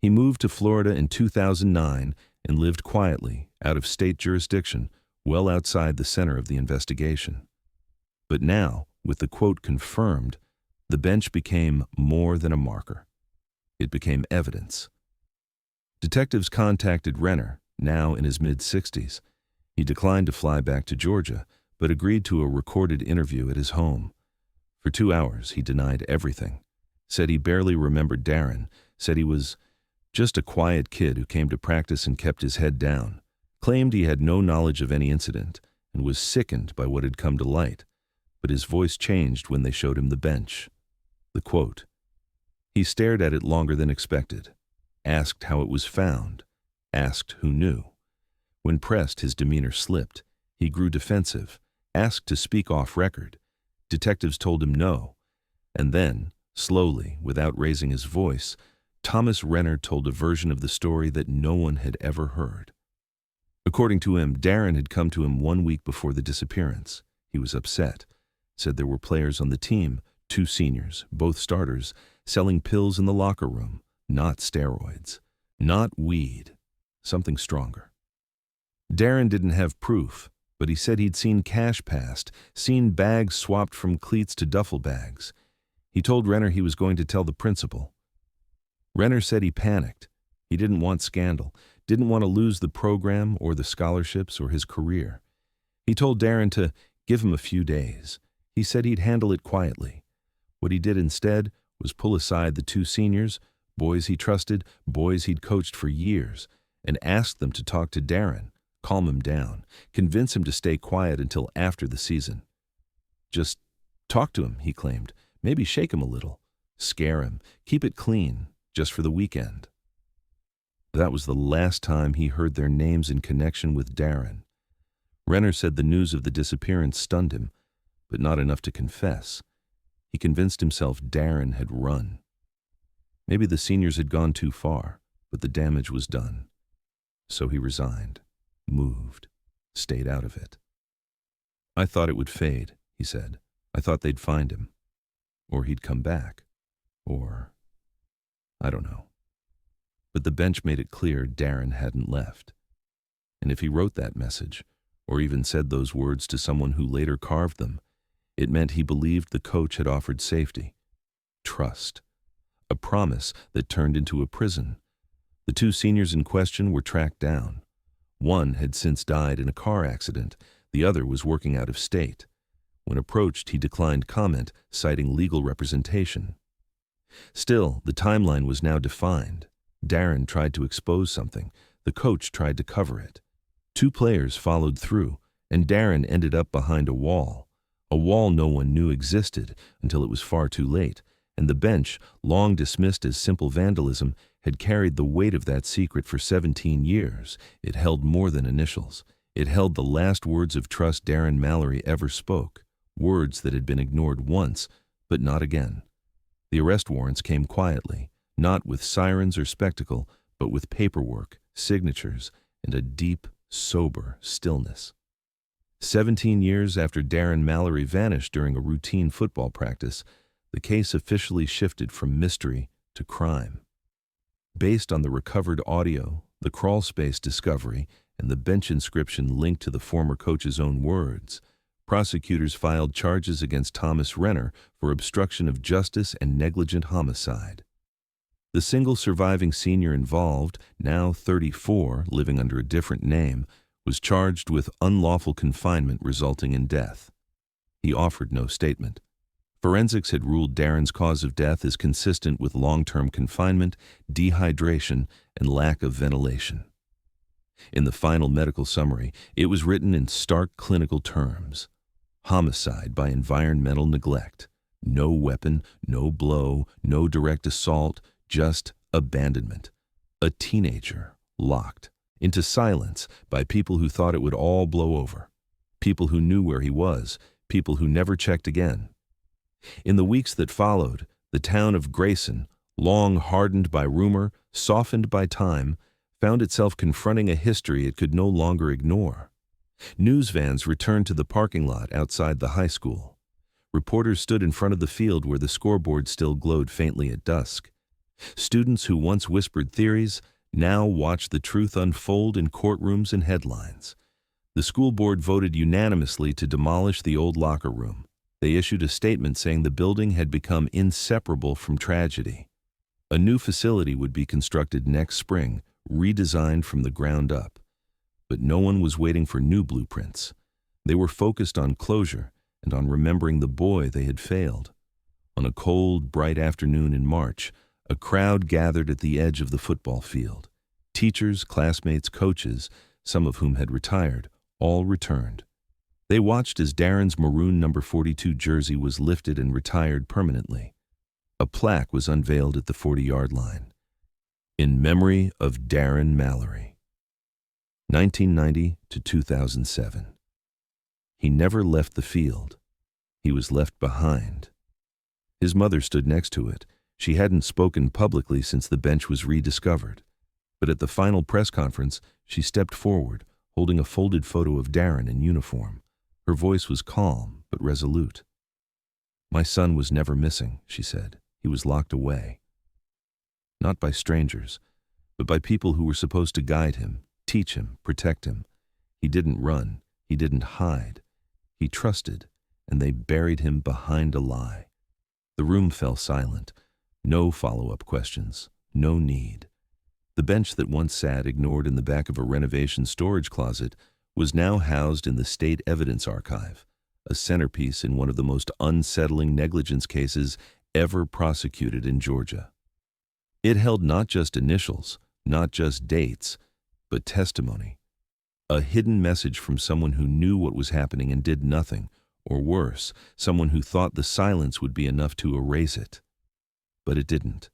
S1: He moved to Florida in 2009 and lived quietly, out of state jurisdiction, well outside the center of the investigation. But now, with the quote confirmed, the bench became more than a marker. It became evidence. Detectives contacted Renner, now in his mid-60s. He declined to fly back to Georgia, but agreed to a recorded interview at his home. For 2 hours, he denied everything. Said he barely remembered Darren, said he was just a quiet kid who came to practice and kept his head down, claimed he had no knowledge of any incident, and was sickened by what had come to light. But his voice changed when they showed him the bench. The quote. He stared at it longer than expected, asked how it was found, asked who knew. When pressed, his demeanor slipped. He grew defensive, asked to speak off record. Detectives told him no. And then, slowly, without raising his voice, Thomas Renner told a version of the story that no one had ever heard. According to him, Darren had come to him 1 week before the disappearance. He was upset, said there were players on the team, 2 seniors, both starters, selling pills in the locker room, not steroids, not weed, something stronger. Darren didn't have proof, but he said he'd seen cash passed, seen bags swapped from cleats to duffel bags. He told Renner he was going to tell the principal. Renner said he panicked. He didn't want scandal, didn't want to lose the program or the scholarships or his career. He told Darren to give him a few days. He said he'd handle it quietly. What he did instead was pull aside the 2 seniors, boys he trusted, boys he'd coached for years, and ask them to talk to Darren, calm him down, convince him to stay quiet until after the season. Just talk to him, he claimed, maybe shake him a little, scare him, keep it clean, just for the weekend. That was the last time he heard their names in connection with Darren. Renner said the news of the disappearance stunned him, but not enough to confess. He convinced himself Darren had run. Maybe the seniors had gone too far, but the damage was done. So he resigned, moved, stayed out of it. "I thought it would fade," he said. "I thought they'd find him. Or he'd come back. Or, I don't know." But the bench made it clear Darren hadn't left. And if he wrote that message, or even said those words to someone who later carved them, it meant he believed the coach had offered safety, trust, a promise that turned into a prison. The two seniors in question were tracked down. One had since died in a car accident. The other was working out of state. When approached, he declined comment, citing legal representation. Still, the timeline was now defined. Darren tried to expose something. The coach tried to cover it. Two players followed through, and Darren ended up behind a wall no one knew existed until it was far too late, and the bench, long dismissed as simple vandalism, had carried the weight of that secret for 17 years. It held more than initials. It held the last words of trust Darren Mallory ever spoke, words that had been ignored once, but not again. The arrest warrants came quietly, not with sirens or spectacle, but with paperwork, signatures, and a deep, sober stillness. 17 years after Darren Mallory vanished during a routine football practice, the case officially shifted from mystery to crime. Based on the recovered audio, the crawl space discovery, and the bench inscription linked to the former coach's own words, prosecutors filed charges against Thomas Renner for obstruction of justice and negligent homicide. The single surviving senior involved, now 34, living under a different name, was charged with unlawful confinement resulting in death. He offered no statement. Forensics had ruled Darren's cause of death as consistent with long-term confinement, dehydration, and lack of ventilation. In the final medical summary, it was written in stark clinical terms: homicide by environmental neglect. No weapon, no blow, no direct assault, just abandonment. A teenager locked into silence by people who thought it would all blow over. People who knew where he was, people who never checked again. In the weeks that followed, the town of Grayson, long hardened by rumor, softened by time, found itself confronting a history it could no longer ignore. News vans returned to the parking lot outside the high school. Reporters stood in front of the field where the scoreboard still glowed faintly at dusk. Students who once whispered theories now watched the truth unfold in courtrooms and headlines. The school board voted unanimously to demolish the old locker room. They issued a statement saying the building had become inseparable from tragedy. A new facility would be constructed next spring, redesigned from the ground up. But no one was waiting for new blueprints. They were focused on closure and on remembering the boy they had failed. On a cold, bright afternoon in March, a crowd gathered at the edge of the football field. Teachers, classmates, coaches, some of whom had retired, all returned. They watched as Darren's maroon number 42 jersey was lifted and retired permanently. A plaque was unveiled at the 40-yard line. In memory of Darren Mallory. 1990 to 2007. He never left the field. He was left behind. His mother stood next to it. She hadn't spoken publicly since the bench was rediscovered. But at the final press conference, she stepped forward, holding a folded photo of Darren in uniform. Her voice was calm but resolute. "My son was never missing," she said. "He was locked away. Not by strangers, but by people who were supposed to guide him, teach him, protect him. He didn't run. He didn't hide. He trusted, and they buried him behind a lie." The room fell silent. No follow-up questions. No need. The bench that once sat ignored in the back of a renovation storage closet was now housed in the State Evidence Archive, a centerpiece in one of the most unsettling negligence cases ever prosecuted in Georgia. It held not just initials, not just dates, but testimony. A hidden message from someone who knew what was happening and did nothing, or worse, someone who thought the silence would be enough to erase it. But it didn't.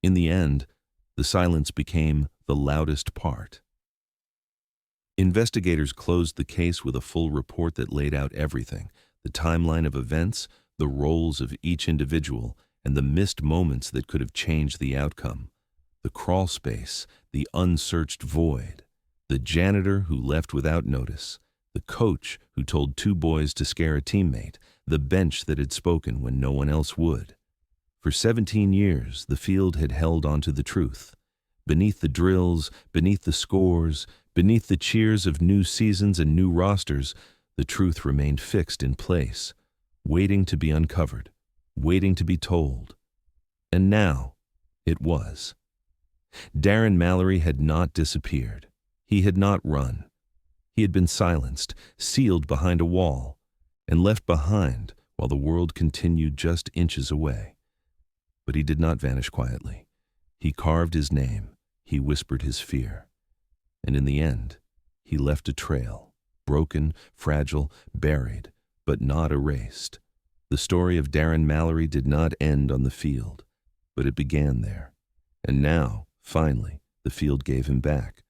S1: In the end, the silence became the loudest part. Investigators closed the case with a full report that laid out everything: the timeline of events, the roles of each individual, and the missed moments that could have changed the outcome. The crawl space, the unsearched void, the janitor who left without notice, the coach who told two boys to scare a teammate, the bench that had spoken when no one else would. For 17 years, the field had held onto the truth. Beneath the drills, beneath the scores, beneath the cheers of new seasons and new rosters, the truth remained fixed in place, waiting to be uncovered, waiting to be told. And now, it was. Darren Mallory had not disappeared. He had not run. He had been silenced, sealed behind a wall, and left behind while the world continued just inches away. But he did not vanish quietly. He carved his name. He whispered his fear. And in the end, he left a trail, broken, fragile, buried, but not erased. The story of Darren Mallory did not end on the field, but it began there. And now, finally, the field gave him back.